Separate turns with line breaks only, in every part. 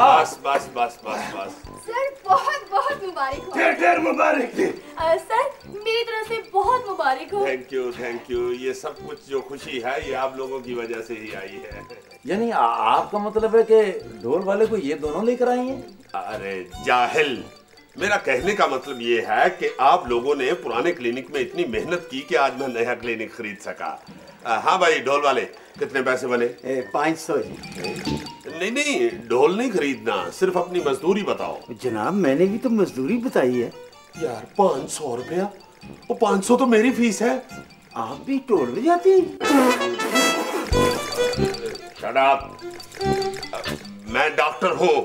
बस बस बस बस बस।
सर बहुत बहुत मुबारक हो।
ढेर मुबारक थी।
सर मेरी तरफ से बहुत मुबारक हो।
Thank you. ये सब कुछ जो खुशी है ये आप लोगों की वजह से ही आई है।
यानी आपका मतलब है कि ढोल वाले को ये दोनों लेकर आई हैं?
अरे जाहिल, मेरा कहने का मतलब ये है कि आप लोगों ने पुराने क्लिनिक में इतनी मेहनत की कि आज मैं नया क्लिनिक खरीद सका। हाँ भाई ढोल वाले, कितने पैसे बने?
500 जी।
नहीं, ढोल नहीं खरीदना, सिर्फ अपनी मजदूरी बताओ।
जनाब मैंने भी तो मजदूरी बताई है।
यार 500 रुपया, वो 500 तो मेरी फीस है।
आप भी टोल बजाती?
शट अप, मैं डॉक्टर हूँ।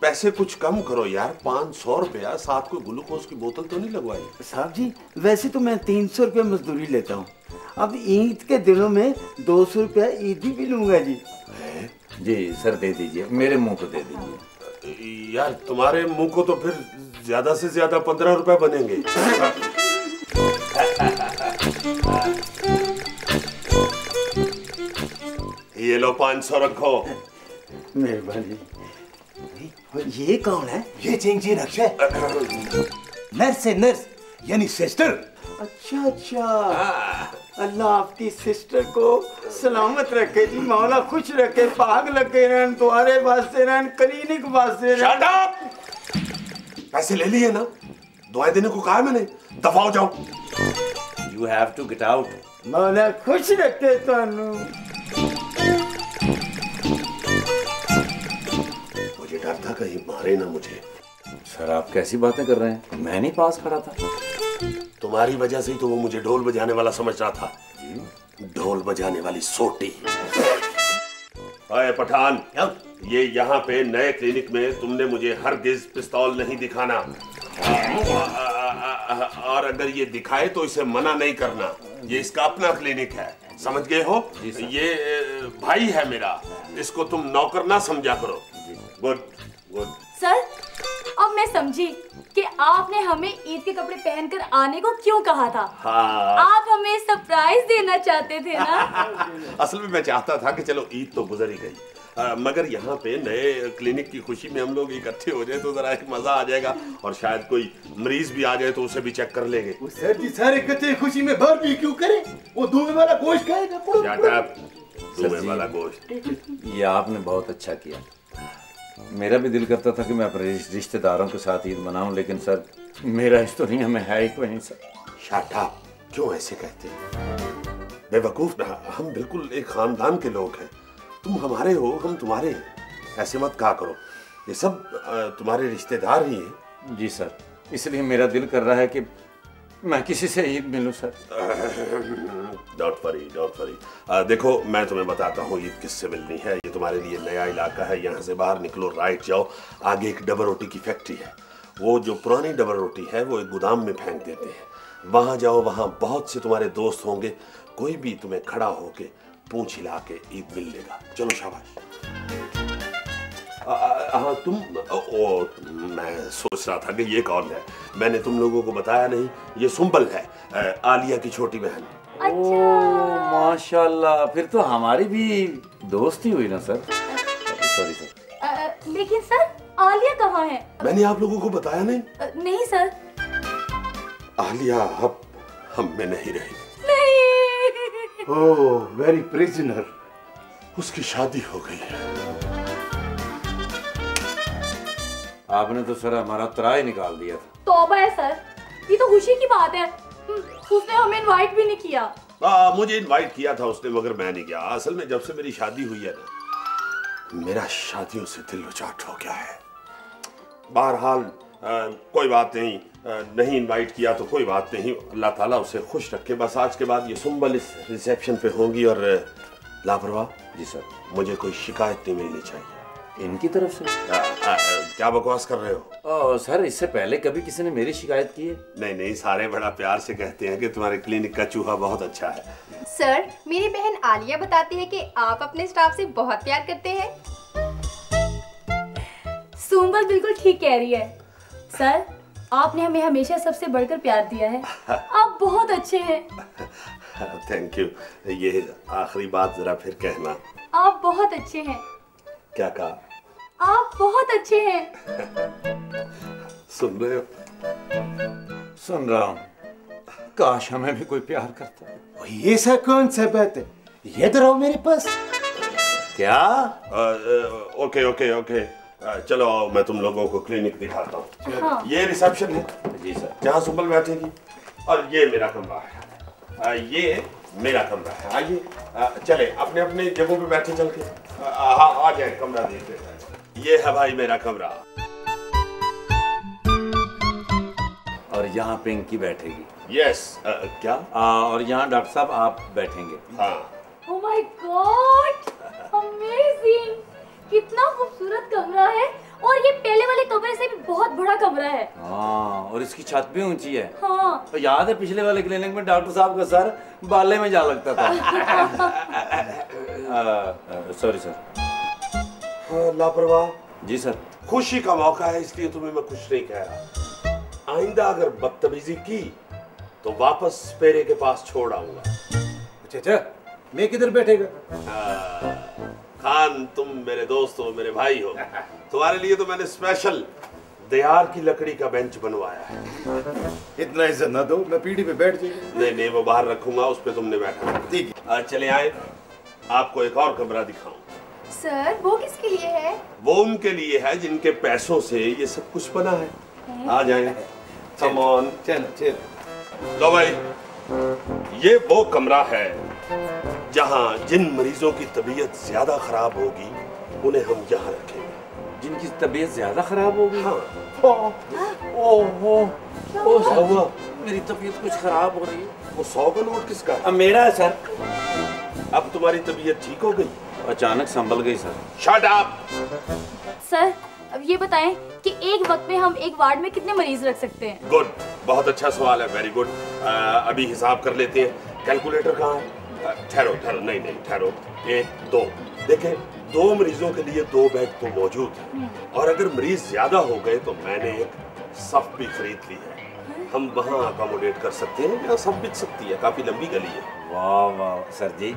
पैसे कुछ कम करो यार, 500 रुपया, साथ को ग्लूकोज की बोतल तो नहीं लगवाई?
साहब जी वैसे तो मैं 300 रुपया मजदूरी लेता हूँ। अब ईद के दिनों में 200 रुपया ईदी भी लूंगा जी।
जी सर दे दीजिए, मेरे मुंह को दे दीजिए।
यार तुम्हारे मुंह को तो फिर ज्यादा से ज्यादा 15 रुपए बनेंगे। ये लो 500 रखो।
मेहरबानी। ये कौन है?
ये चिंची रक्ष है, नर्स है, नर्स यानी सिस्टर।
अच्छा अल्लाह आपकी सिस्टर को सलामत रखे जी, मौला खुश रखे, पाग लगे रहन, तुम्हारे वास्ते रहन, क्लिनिक वास्ते रहन।
Shut up! पैसे ले लिए ना, दुआएं देने को कहा है मैंने, दफा हो जाओ।
You have to get out.
मौला खुश रखे तुहानू।
मुझे डर था कहीं मारे ना मुझे।
सर आप कैसी बातें कर रहे हैं, मैं नहीं पास खड़ा था।
तुम्हारी वजह से ही तो वो मुझे ढोल बजाने वाला समझ रहा था। ढोल बजाने वाली सोटी। अरे पठान, ये यहाँ पे नए क्लिनिक में तुमने मुझे हरगिज पिस्तौल नहीं दिखाना, और अगर ये दिखाए तो इसे मना नहीं करना। ये इसका अपना क्लिनिक है, समझ गए हो? ये भाई है मेरा, इसको तुम नौकर ना समझा करो। Good good.
सर अब मैं समझी कि आपने हमें ईद के कपड़े पहनकर आने को क्यों कहा था।
हाँ।
आप हमें सरप्राइज देना चाहते थे ना।
असल में मैं चाहता था कि चलो ईद तो गुजर ही गई, मगर यहाँ पे नए क्लिनिक की खुशी में हम लोग इकट्ठे हो जाए तो जरा एक मजा आ जाएगा, और शायद कोई मरीज भी आ जाए तो उसे भी चेक कर लेंगे।
वो सर जी सारे इकट्ठे खुशी में बारबेक्यू करें, वो धुएं वाला गोश्त खाएगा।
धुएं वाला गोश्त।
ये आपने बहुत अच्छा किया। मेरा भी दिल करता था कि मैं अपने रिश्तेदारों के साथ ईद मनाऊं, लेकिन सर मेरा इस दुनिया में है ही कोई नहीं सर।
शट अप, क्यों ऐसे कहते हैं? बेवकूफ, हम बिल्कुल एक खानदान के लोग हैं। तुम हमारे हो, हम तुम्हारे हैं, ऐसे मत कहा करो। ये सब तुम्हारे रिश्तेदार ही हैं।
जी सर, इसलिए मेरा दिल कर रहा है कि मैं किसी से ईद मिलूं सर।
Don't worry. देखो मैं तुम्हें बताता हूँ ईद किससे मिलनी है। ये तुम्हारे लिए नया इलाका है, यहाँ से बाहर निकलो, राइट जाओ, आगे एक डबल रोटी की फैक्ट्री है। वो जो पुरानी डबल रोटी है वो एक गोदाम में फेंक देते हैं। वहाँ जाओ, वहाँ बहुत से तुम्हारे दोस्त होंगे, कोई भी तुम्हें खड़ा होके पूंछ हिला के ईद मिल लेगा। चलो शाबाश। तुम मैं सोच रहा था कि ये कौन है, मैंने तुम लोगों को बताया नहीं, ये सुंबल है, आलिया की छोटी बहन।
ओह माशाल्लाह, फिर तो हमारी भी दोस्ती हुई ना सर। Sorry sir.
लेकिन सर आलिया कहाँ है?
मैंने आप लोगों को बताया नहीं?
नहीं सर।
आलिया अब हम में नहीं रही।
नहीं।
Oh very prisoner.
उसकी शादी हो गई है।
आपने तो सर हमारा त्राई निकाल दिया था।
तौबा है सर, ये तो खुशी की बात है। उसने हमें इनवाइट भी नहीं किया।
मुझे इनवाइट किया था उसने, मगर मैं नहीं गया। असल में जब से मेरी शादी हुई है ना, मेरा शादियों से दिल उचाट हो गया है। बहरहाल कोई बात नहीं, नहीं इनवाइट किया तो कोई बात नहीं, अल्लाह ताला उसे खुश रखे। बस आज के बाद ये सुंबल इस रिसेप्शन पे होंगी और लापरवाह। जी सर, मुझे कोई शिकायत नहीं मिलनी चाहिए
इनकी तरफ से।
क्या बकवास कर रहे हो?
सर इससे पहले कभी किसी ने मेरी शिकायत की है?
नहीं, सारे बड़ा प्यार से कहते हैं कि तुम्हारे क्लिनिक का चूहा बहुत अच्छा है।
सर मेरी बहन आलिया बताती है कि आप अपने स्टाफ से बहुत प्यार करते हैं।
सुंबल बिल्कुल ठीक कह रही है सर, आपने हमें हमेशा सबसे बढ़कर प्यार दिया है। आप बहुत अच्छे हैं।
Thank you. ये आखिरी बात जरा फिर कहना।
आप बहुत अच्छे हैं।
क्या कहा?
आप बहुत अच्छे हैं।
सुन रहे हो?
सुन रहा हूँ। काश हमें भी कोई प्यार करता।
ये सा कौन सा बात है? ये तो रहो मेरे पास।
क्या?
ओके ओके ओके, चलो आओ, मैं तुम लोगों को क्लिनिक दिखाता हूँ।
हाँ।
ये रिसेप्शन है
जी सर।
जहाँ सुबल बैठेगी, और ये मेरा कमरा है। ये मेरा कमरा है। आइए चले अपने अपने जगहों पे बैठे चल के। हाँ आ जाए, कमरा देख लेते हैं। ये है भाई मेरा कमरा।
और यहाँ पिंकी बैठेगी।
यस क्या?
और यहाँ डॉक्टर साहब आप बैठेंगे।
हाँ।
Oh my God, amazing! कितना खूबसूरत कमरा है, और ये पहले वाले कमरे से भी बहुत बड़ा कमरा है।
हाँ, और इसकी छत भी ऊंची है।
हाँ।
तो याद है पिछले वाले क्लिनिक में डॉक्टर साहब का सर बाले में जा लगता था। Sorry sir.
लापरवाह।
जी सर।
खुशी का मौका है इसलिए तुम्हें मैं कुछ नहीं कह रहा। आइंदा अगर बदतमीजी की तो वापस पेरे के पास छोड़ आऊंगा।
अच्छा, मैं किधर बैठेगा?
खान, तुम मेरे दोस्त हो, मेरे भाई हो, तुम्हारे लिए तो मैंने स्पेशल देयार की लकड़ी का बेंच बनवाया है।
इतना इज्जत ना दो, मैं पीढ़ी पे बैठ जाऊंगा।
नहीं नहीं, वो बाहर रखूंगा, उस पे तुमने बैठा।
ठीक
है। चले आए, आपको एक और कमरा दिखाऊं।
सर वो किसके लिए है?
वो उनके लिए है जिनके पैसों से ये सब कुछ बना है। आ जाए, कम ऑन।
चलो चलो।
लो भाई, ये वो कमरा है जहां जिन मरीजों की तबीयत ज्यादा खराब होगी उन्हें हम यहाँ रखेंगे।
जिनकी तबीयत ज्यादा खराब होगी?
हाँ।
ओहो,
हुआ?
मेरी तबीयत कुछ खराब हो रही है।
वो 100 का नोट किसका?
अब मेरा है सर।
अब तुम्हारी तबीयत ठीक हो गई?
अचानक संभल गई सर।
Shut up!
सर अब ये बताएं कि एक वक्त में हम एक वार्ड में कितने मरीज रख सकते हैं?
गुड, बहुत अच्छा सवाल है, वेरी गुड। अभी हिसाब कर लेते हैं। कैलकुलेटर कहाँ है? ठहरो ठहरो, नहीं नहीं ठहरो। 1 2, देखें 2 मरीजों के लिए 2 बेड तो मौजूद है, और अगर मरीज ज्यादा हो गए तो मैंने एक सफ भी खरीद ली है। हम वहाँ अकोमोडेट कर सकते हैं, यहाँ सब बिक सकती है, काफी लंबी गली है।
वाह वाह सर जी,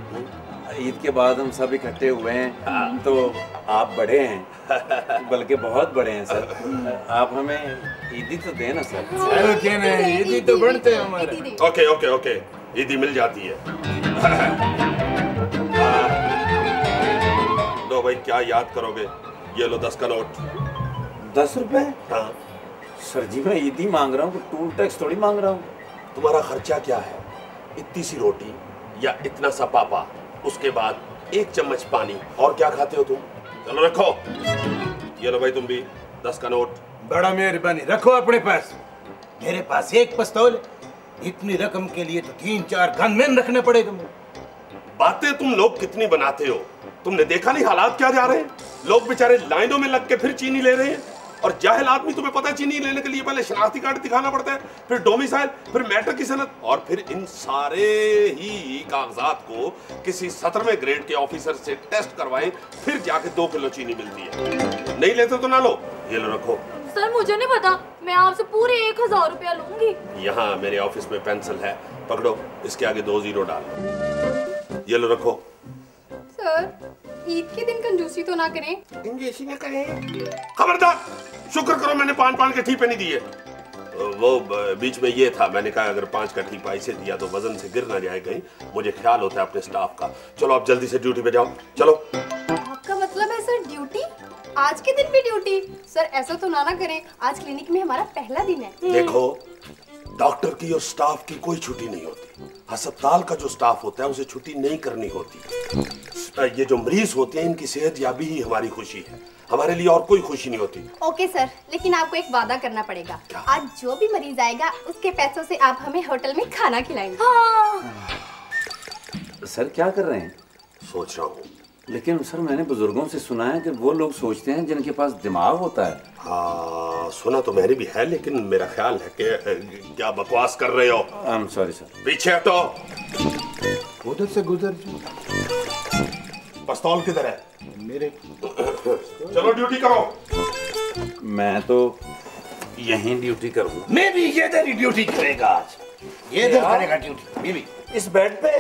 ईद के बाद हम सब इकट्ठे हुए हैं तो आप बड़े हैं, बल्कि बहुत बड़े हैं सर। आप हमें ईदी तो दें ना सर।
चलो क्या नहीं, ईदी तो बढ़ते हैं हमारे।
ओके ओके ओके, ईदी मिल जाती है। लो भाई, क्या याद करोगे? ये लो 10 का नोट।
10 रुपए?
हाँ।
सर जी मैं ईदी मांग रहा हूँ, टूल टैक्स थोड़ी मांग रहा हूँ।
तुम्हारा खर्चा क्या है? इतनी सी रोटी या इतना सा पापा, उसके बाद 1 चम्मच पानी, और क्या खाते हो तुम? चलो रखो। ये लो भाई तुम भी 10 का नोट।
बड़ा मेहरबानी, रखो अपने पास। मेरे पास एक पिस्तौल, इतनी रकम के लिए तो 3-4 गनमैन रखने पड़ेगा मुझे।
बातें तुम लोग कितनी बनाते हो? तुमने देखा नहीं हालात क्या जा रहे हैं? लोग बेचारे लाइनों में लग के फिर चीनी ले रहे हैं, और जाहिल आदमी, तुम्हें पता है चीनी लेने के लिए पहले शनाख्ती कार्ड दिखाना पड़ता है, फिर डोमिसाइल, फिर मैट्रिक की सनद, और फिर इन सारे ही कागजात को किसी 17वें ग्रेड के ऑफिसर से टेस्ट करवाएं, फिर जाके 2 किलो चीनी मिलती है। नहीं लेते तो ना लो। ये लो रखो।
सर मुझे नहीं पता, मैं आपसे पूरे 1000 रुपया लूंगी।
यहाँ मेरे ऑफिस में पेंसिल है, पकड़ो, इसके आगे 2 जीरो डालो। ये लो रखो।
सर ईद के दिन कंजूसी तो ना करें।
कंजूसी ना करें। खबरदार, शुक्र करो मैंने 5 के ठीपे नहीं दिए। वो बीच में ये था, मैंने कहा अगर 5 का ठीपा इसे दिया तो वजन से गिर ना जाए कहीं, मुझे ख्याल होता है अपने स्टाफ का। चलो आप जल्दी से ड्यूटी पे जाओ, चलो।
आपका मतलब है सर ड्यूटी? आज के दिन भी ड्यूटी? सर ऐसा तो ना करें, आज क्लिनिक में हमारा पहला दिन है।
देखो, डॉक्टर की और स्टाफ की कोई छुट्टी नहीं होती। अस्पताल का जो स्टाफ होता है उसे छुट्टी नहीं करनी होती। ये जो मरीज होते हैं इनकी सेहत याबी ही हमारी खुशी है, हमारे लिए और कोई खुशी नहीं होती।
ओके सर, लेकिन आपको एक वादा करना पड़ेगा। आज जो भी मरीज आएगा उसके पैसों से आप हमें होटल में खाना खिलाएंगे।
हाँ।
सर क्या कर रहे हैं?
सोच रहा हूँ।
लेकिन सर मैंने बुजुर्गों से सुना है कि वो लोग सोचते हैं जिनके पास दिमाग होता है।
हाँ, सुना तो मैंने भी है, लेकिन मेरा ख्याल है कि क्या बकवास कर रहे हो?
I am sorry sir.
पीछे हटो।
उधर से गुजर जाओ।
पिस्तौल किधर है?
मेरे।
चलो ड्यूटी करो।
मैं तो यहीं ड्यूटी करूँगा।
मैं भी इधर ही ड्यूटी करेगा आज। इधर करेगा ड्यूटी। मैं भी
इस बेड पे?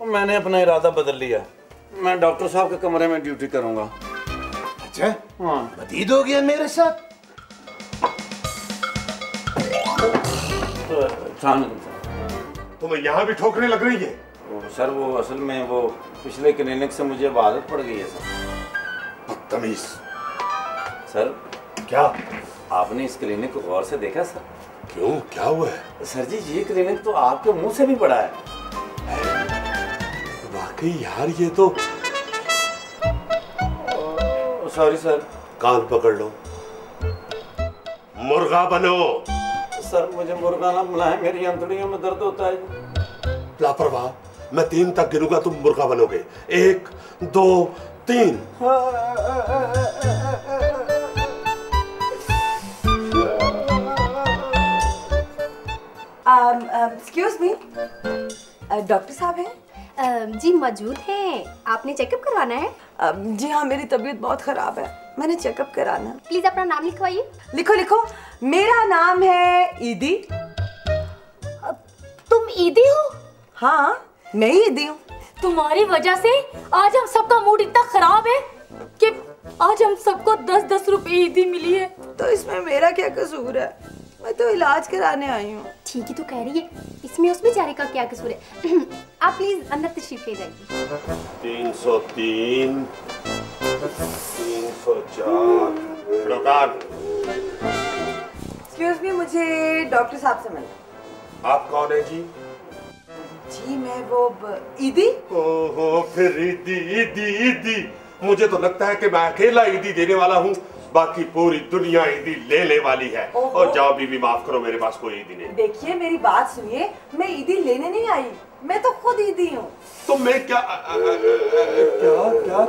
मैंने अपना इरादा बदल लिया, मैं डॉक्टर साहब के कमरे में ड्यूटी करूंगा।
अच्छा बतीत हो गया मेरे साथ।
तुम्हें यहाँ भी ठोकने लग रही है?
सर वो असल में वो पिछले क्लिनिक से मुझे आदत पड़ गई है सर।
बदतमीज।
सर
क्या?
आपने इस क्लिनिक को गौर से देखा सर?
क्यों, क्या हुआ है?
सर जी ये क्लिनिक तो आपके मुंह से भी बड़ा है।
वाकई यार ये तो।
Sorry sir.
कान पकड़ लो, मुर्गा बनो।
सर मुझे मुर्गा ना बनाए, मेरी अंतड़ियों में दर्द होता है।
लापरवाह, मैं 3 तक गिनूंगा, तुम मुर्गा बनोगे। 1 2 3।
एक्सक्यूज मी, डॉक्टर साहब हैं?
जी मौजूद हैं। आपने चेकअप करवाना है?
जी हाँ, मेरी तबीयत बहुत खराब है, मैंने चेकअप कराना है।
प्लीज अपना नाम लिखवाइए।
लिखो लिखो, मेरा नाम है ईदी।
तुम ईदी हो?
हाँ मैं ही ईदी हूँ।
तुम्हारी वजह से आज हम सबका मूड इतना खराब है कि आज हम सबको 10-10 रुपए ईदी मिली है।
तो इसमें मेरा क्या कसूर है? मैं तो इलाज कराने आई हूँ।
ठीक ही तो कह रही है, इसमें उस बेचारे का क्या कसूर है। आप प्लीज अंदर तशरीफ ले जाइए।
303 304।
एक्सक्यूज मी, मुझे डॉक्टर साहब से मिलना।
आप कौन है जी?
जी मैं वो ईदी।
ओहो, फिर ईदी ईदी ईदी। मुझे तो लगता है कि मैं अकेला ईदी देने वाला हूँ, बाकी पूरी दुनिया ईदी लेने वाली है। और जाओ बीबी, माफ करो, मेरे पास कोई ईदी नहीं।
देखिए मेरी बात सुनिए, मैं ईदी लेने नहीं आई, मैं तो खुद ईदी हूँ।
तो मैं क्या क्या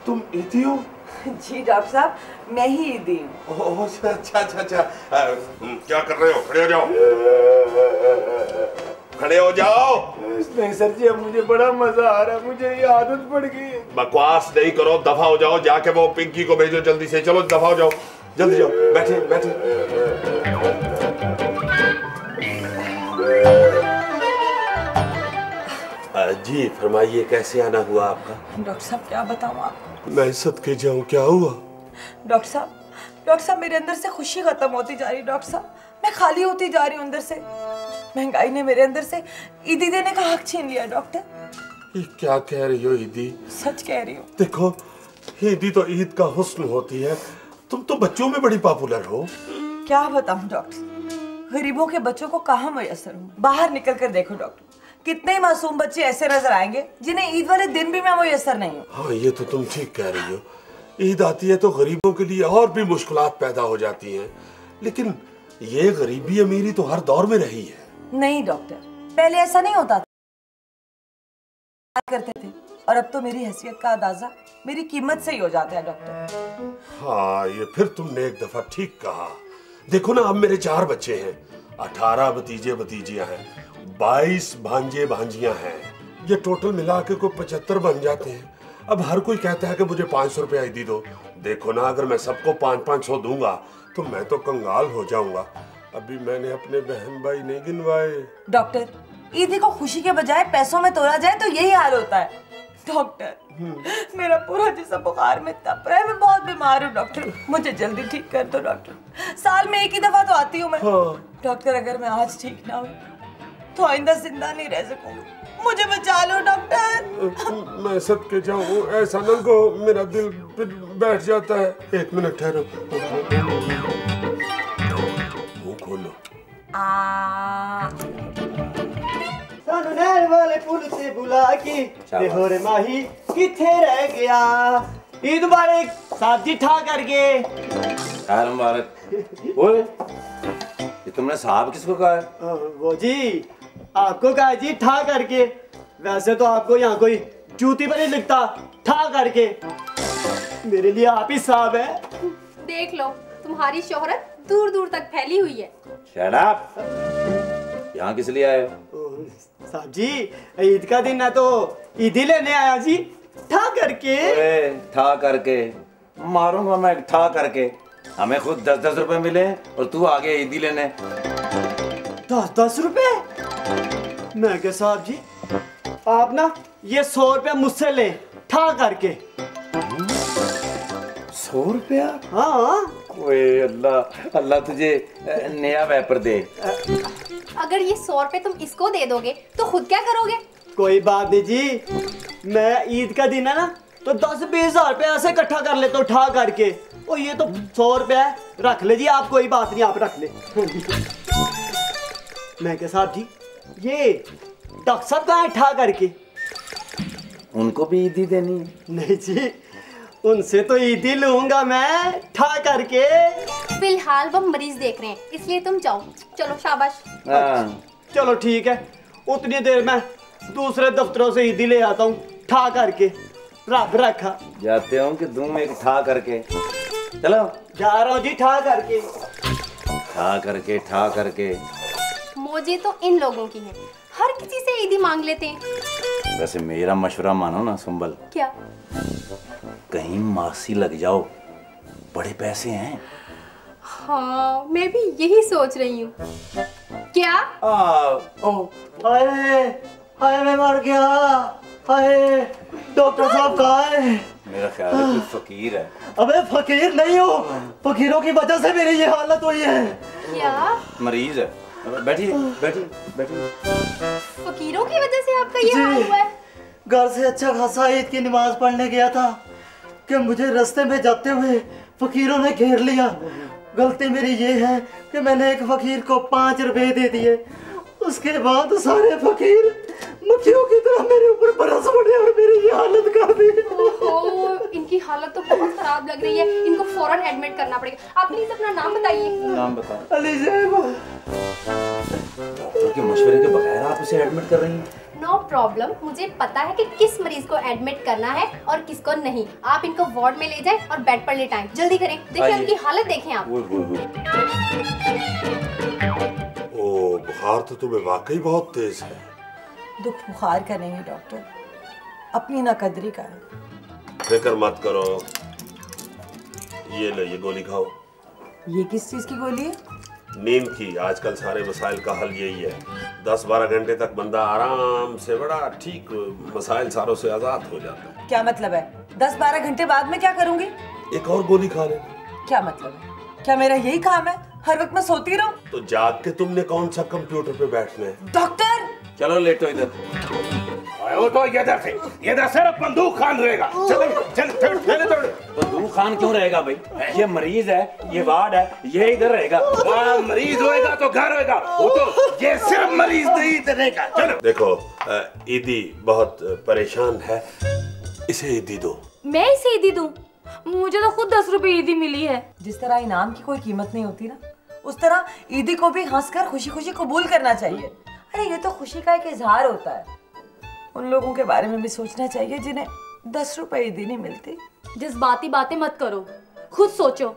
तुम ईदी हो?
जी डॉक्टर साहब, मैं ही ईदी हूँ।
ओह अच्छा। क्या कर रहे हो? खड़े हो जाओ, खड़े हो जाओ।
नहीं सर जी, अब मुझे बड़ा मजा आ रहा है, मुझे ये आदत पड़ गई है।
बकवास नहीं करो, दफा हो जाओ। जाके वो पिंकी को भेजो जल्दी से। चलो दफा हो जाओ, जल्दी जाओ। बैठे बैठे। जी फरमाइए, कैसे आना हुआ आपका?
डॉक्टर साहब क्या बताऊँ आपको?
मैं सदके जाऊं, क्या हुआ?
डॉक्टर साहब मेरे अंदर से खुशी खत्म होती जा रही। डॉक्टर साहब मैं खाली होती जा रही हूँ अंदर से। महंगाई ने मेरे अंदर से ईदी देने का हक छीन लिया। डॉक्टर
ये क्या कह रही हो ईदी?
सच कह रही हूँ।
देखो, ईदी तो ईद का हुस्न होती है, तुम तो बच्चों में बड़ी पॉपुलर हो।
क्या बताऊँ डॉक्टर, गरीबों के बच्चों को कहाँ मयसर हूँ। बाहर निकल कर देखो डॉक्टर, कितने मासूम बच्चे ऐसे नजर आएंगे जिन्हें ईद वाले दिन भी मैं मयसर नहीं हूँ।
हाँ ये तो तुम ठीक कह रही हो। ईद आती है तो गरीबों के लिए और भी मुश्किलात पैदा हो जाती हैं, लेकिन ये गरीबी अमीरी तो हर दौर में रही है।
नहीं डॉक्टर, पहले ऐसा नहीं होता था करते थे, और अब तो मेरी हैसियत का अंदाजा मेरी कीमत से ही हो जाता है डॉक्टर।
हाँ ये फिर तुमने एक दफा ठीक कहा। देखो ना, अब मेरे 4 बच्चे हैं, 18 भतीजे भतीजियां हैं, 22 भांजे भांजियां हैं। ये टोटल मिला के कोई 75 बन जाते हैं। अब हर कोई कहता है कि मुझे 500 रुपया ईदी दो। देखो ना, अगर मैं सबको 500 दूंगा तो मैं तो कंगाल हो जाऊंगा। अभी मैंने अपने बहन भाई नहीं गिनवाए।
डॉक्टर, ईदी को खुशी के बजाय पैसों में तोड़ा जाए तो यही हाल होता है। डॉक्टर, मेरा पूरा जिस्म बुखार में तप रहा है, मैं बहुत बीमार हूँ डॉक्टर, मुझे जल्दी ठीक कर दो डॉक्टर। साल में 1 ही दफा तो आती हूँ मैं।
हाँ।
डॉक्टर, अगर मैं आज ठीक ना हुई तो आइंदा जिंदा नहीं रह सकूंगी, मुझे बचा लो डॉक्टर।
मैं सदके जाऊं, ऐसा ना को मेरा दिल बैठ जाता है। 1 मिनट ठहरो, मुंह खोलो।
सानू नहर वाले पुल से बुला के होर माही किथे रह गया। ईद मुबारक साहब जी, ठा करके।
मुबारक। ओए, ये तुमने साहब किसको कहा है?
वो जी आपको कहा जी, ठा करके। वैसे तो आपको यहाँ कोई जूती पर नहीं लिखता, ठा करके। मेरे लिए आप ही साहब है।
देख लो, तुम्हारी शोहरत दूर दूर तक फैली हुई है।
Shut up. यहाँ किस लिए आए हो?
साहब जी, ईद का दिन है तो ईदी लेने आया जी, ठा करके।
अरे ठा करके मारूंगा मैं, ठा करके। हमें खुद 10-10 रुपए मिले और तू आगे ईदी लेने।
10-10 रुपए? मैं क्या साहब जी, आप ना ये 100 रुपया मुझसे ले, ठा करके।
100 रुपया?
हाँ।
ओए अल्लाह अल्लाह तुझे नया वैपर दे।
अगर ये 100 रुपए तुम इसको दे दोगे तो खुद क्या करोगे?
कोई बात नहीं जी, मैं ईद का दिन है ना तो 10-20 हजार रुपया ऐसे इकट्ठा कर लेता हूँ ठा करके। और ये तो 100 रुपया है, रख ले जी आप, कोई बात नहीं, आप रख ले। मैं के साहब जी, ये डॉक्टर साहब कहाँ है ठा करके?
उनको भी ईदी देनी है?
नहीं जी, उनसे तो ईदी लूंगा मैं ठा करके।
फिलहाल वो मरीज देख रहे हैं, इसलिए तुम जाओ। चलो शाबाश।
हाँ।
चलो ठीक है, उतनी देर में दूसरे दफ्तरों से ईदी ले आता हूँ ठा करके। रख रखा
जाते हो कि दूं एक ठा करके। चलो
जा रहा हूँ जी ठा करके।
ठा करके।
मौजे तो इन लोगों की है, हर किसी से ईदी मांग लेते हैं।
वैसे मेरा मशवरा मानो ना सुंबल,
क्या?
कहीं मासी लग जाओ, बड़े पैसे हैं।
हाँ, मैं भी यही सोच रही हूँ। क्या?
हाय हाय, मैं मर गया। हाय, डॉक्टर साहब कहाँ है?
मेरा ख्याल है कोई फकीर है।
अबे फकीर नहीं हो, फकीरों की वजह से मेरी ये हालत हुई है।
क्या?
मरीज है। बैठिए बैठिए बैठिए।
फकीरों की वजह से आपका ये हाल हुआ है?
घर से अच्छा खासा ईद की नमाज पढ़ने गया था कि मुझे रास्ते में जाते हुए फकीरों ने घेर लिया। गलती मेरी ये है कि मैंने एक फकीर को 5 रुपए दे दिए। उसके बाद सारे फकीर मक्खियों की तरह मेरे ऊपर बरस पड़े और मेरी ये हालत कर दी।
ओहो, इनकी हालत तो बहुत खराब लग रही है, इनको फौरन एडमिट करना पड़ेगा। आप प्लीज अपना नाम बताइए।
नाम बताओ।
अली ज़ैबा।
डॉक्टर के मशवरे के बगैर आप उसे एडमिट कर रही हैं?
नो प्रॉब्लम, मुझे पता है कि किस मरीज को एडमिट करना है और किसको नहीं। आप इनको वार्ड में ले जाएं और बेड पर लेटाएं। जल्दी करें, देखिए उनकी हालत देखें आप।
ओ, बुखार तो तुम्हें वाकई बहुत तेज है।
दुख बुखार का नहीं है डॉक्टर, अपनी नाकदरी का है।
फिक्र मत करो, ये लो, ये गोली खाओ।
ये किस चीज की गोली है?
नींद की। आजकल सारे मसाइल का हल यही है। 10-12 घंटे तक बंदा आराम से बड़ा ठीक मसाइल सारों से आजाद हो जाता है।
क्या मतलब है? 10-12 घंटे बाद में क्या करूंगी?
एक और गोली खा ले।
क्या मतलब है? क्या मेरा यही काम है, हर वक्त मैं सोती रहूं?
तो जाग के तुमने कौन सा कंप्यूटर पे बैठना है?
डॉक्टर
चलो लेटो इधर।
वो तो ये सिर्फ बंदूक खान रहेगा। चल
बंदूक खान क्यों रहेगा भाई? ये मरीज है, ये वार्ड है, ये इधर रहेगा।
मरीज होएगा तो घर होएगा, वो तो ये सिर्फ मरीज नहीं रहेगा। चलो
देखो, ईदी बहुत परेशान है, इसे ईदी दो।
मैं इसे ईदी दूं? मुझे तो खुद 10 रुपए ईदी मिली है।
जिस तरह इनाम की कोई कीमत नहीं होती ना, उस तरह ईदी को भी हंसकर खुशी खुशी कबूल करना चाहिए। अरे ये तो खुशी का एक इजहार होता है। उन लोगों के बारे में भी सोचना चाहिए जिन्हें 10 रुपए ईदी नहीं मिलती।
जज्बाती बातें मत करो, खुद सोचो।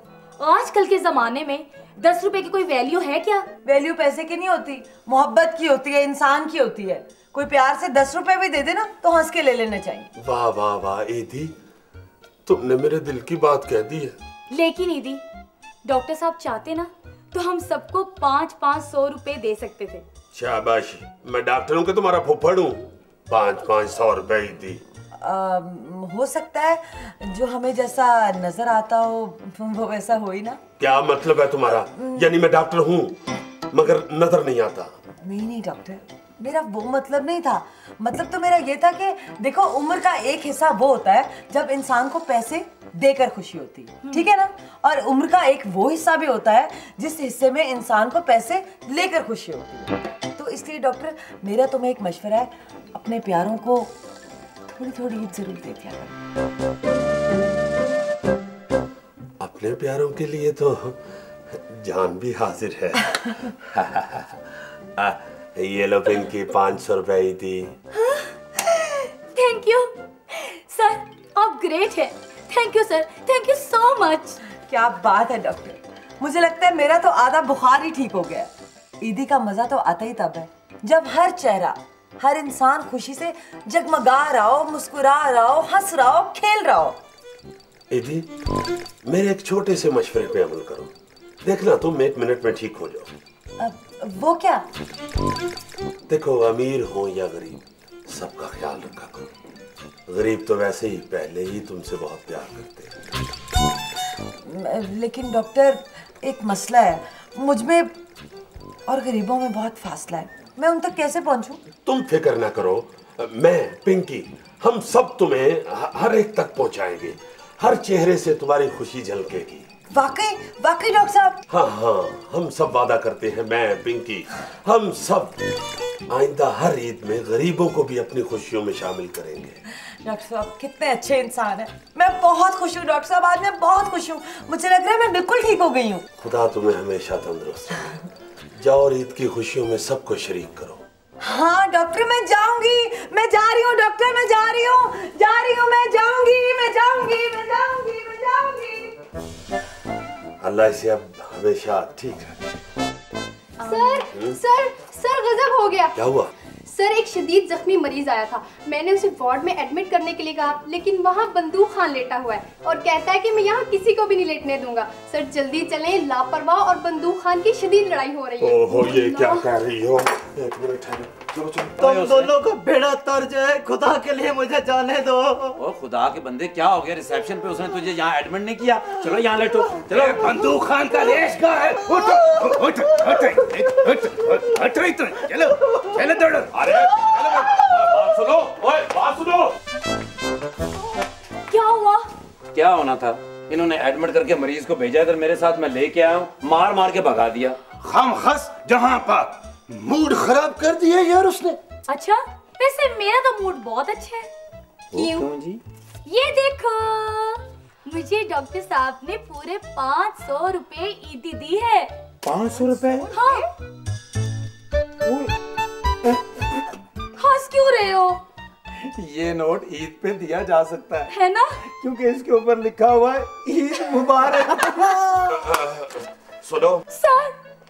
आजकल के जमाने में 10 रुपए की कोई वैल्यू है क्या?
वैल्यू पैसे की नहीं होती, मोहब्बत की होती है, इंसान की होती है। कोई प्यार से 10 रुपए भी दे दे ना तो हंस के ले लेना चाहिए।
वाह वाह वाह ईदी, तुमने मेरे दिल की बात कह दी है।
लेकिन ईदी, डॉक्टर साहब चाहते ना तो हम सबको 500-500 रुपए दे सकते थे।
शाबाश, मैं डॉक्टरों के तुम्हारा फुफ्फड़ हूँ। 500 रुपए ईदी।
हो सकता है जो हमें जैसा नजर आता हो वो वैसा हो ही ना।
क्या मतलब है तुम्हारा? यानी मैं डॉक्टर हूँ मगर नजर नहीं आता?
नहीं डॉक्टर, मेरा वो मतलब नहीं था। मतलब तो मेरा ये था कि देखो, उम्र का एक हिस्सा वो होता है जब इंसान को पैसे देकर खुशी होती है, ठीक है ना? और उम्र का एक वो हिस्सा भी होता है जिस हिस्से में इंसान को पैसे लेकर खुशी होती है। तो इसलिए डॉक्टर, मेरा तुम्हें एक मशवरा है, अपने प्यारों को थोड़ी थोड़ी ईद जरूर दे दिया करो।
अपने प्यारों के लिए तो जान भी हाजिर है। ये लो पिंकी, 500 रुपए ईदी।
थैंक यू सर, आप ग्रेट है। Thank you sir, thank you so much.
क्या बात है डॉक्टर, मुझे लगता है मेरा तो आधा बुखार ही ठीक हो गया। ईदी का मजा तो आता ही तब है जब हर चेहरा, हर इंसान खुशी से जगमगा रहा हो, मुस्कुरा रहा हो, हंस रहा हो, खेल रहा हो।
ईदी, मेरे एक छोटे से मशवरे पे अमल करो, देखना तुम 1 मिनट में ठीक हो जाओ।
वो क्या?
देखो, अमीर हो या गरीब, सबका ख्याल रखा करो। गरीब तो वैसे ही पहले ही तुमसे बहुत प्यार करते हैं।
लेकिन डॉक्टर एक मसला है, मुझ में और गरीबों में बहुत फासला है। मैं उन तक कैसे पहुंचूं?
तुम फिक्र ना करो, मैं, पिंकी, हम सब तुम्हें हर एक तक पहुंचाएंगे। हर चेहरे से तुम्हारी खुशी झलकेगी।
वाकई वाकई डॉक्टर साहब?
हाँ हाँ, हम सब वादा करते हैं, मैं, पिंकी, हम सब आइंदा हर ईद में गरीबों को भी अपनी खुशियों में शामिल करेंगे।
डॉक्टर साहब कितने अच्छे इंसान हैं। मैं बहुत खुश हूँ डॉक्टर साहब, आज मैं बहुत खुश हूँ। मुझे लग रहा है मैं बिल्कुल ठीक हो गई हूँ।
खुदा तुम्हें हमेशा तंदुरुस्त रखे। जाओ और ईद की खुशियों में सबको शरीक करो।
हाँ डॉक्टर, मैं जाऊंगी, मैं जा रही हूँ डॉक्टर, मैं जा रही हूँ, मैं जाऊंगी, मैं जाऊंगी, मैं जाऊंगी, मैं जाऊंगी।
अल्लाह इसे अब हमेशा ठीक रखे।
सर गजब हो गया।
क्या हुआ?
सर एक शदीद जख्मी मरीज आया था, मैंने उसे वार्ड में एडमिट करने के लिए कहा, लेकिन वहाँ बंदूक खान लेटा हुआ है और कहता है कि मैं यहाँ किसी को भी नहीं लेटने दूंगा। सर जल्दी चलें, लापरवाह और बंदूक खान की शदीद लड़ाई हो रही है।
ओहो, ये क्या कह रही हो? एक मिनट ठहरो, चलो चलो।
तुम दोनों को बेड़ा तर्ज है, खुदा के लिए मुझे जाने दो।
ओ खुदा के बंदे, क्या हो गया? रिसेप्शन पे उसने तुझे यहाँ एडमिट नहीं किया? चलो यहाँ लेटो।
चलो, बंदूक खान का रेशगा है। उठ उठ उठ उठ उठ, चलो चलो दौड़ो।
अरे बात सुनो, ओए बात सुनो।
क्या हुआ?
क्या होना था? इन्होंने एडमिट करके मरीज को भेजा, इधर मेरे साथ मैं लेके आया हूँ, मार मार के भगा दिया।
खाम खस जहाँ पर मूड खराब कर दिया यार उसने।
अच्छा, वैसे मेरा तो मूड बहुत अच्छा है।
क्यों जी?
ये देखो, मुझे डॉक्टर साहब ने पूरे 500 रुपए ईदी दी है।
500 रुपए?
हाँ। हंस क्यों रहे हो?
ये नोट ईद पे दिया जा सकता
है ना?
क्योंकि इसके ऊपर लिखा हुआ है ईद मुबारक।
सुनो
सर,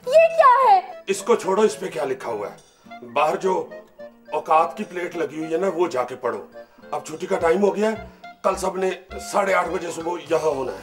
ये क्या है?
इसको छोड़ो, इस पे क्या लिखा हुआ है? बाहर जो औकात की प्लेट लगी हुई है ना, वो जाके पढ़ो। अब छुट्टी का टाइम हो गया है, कल सबने 8:30 बजे सुबह यहाँ होना है।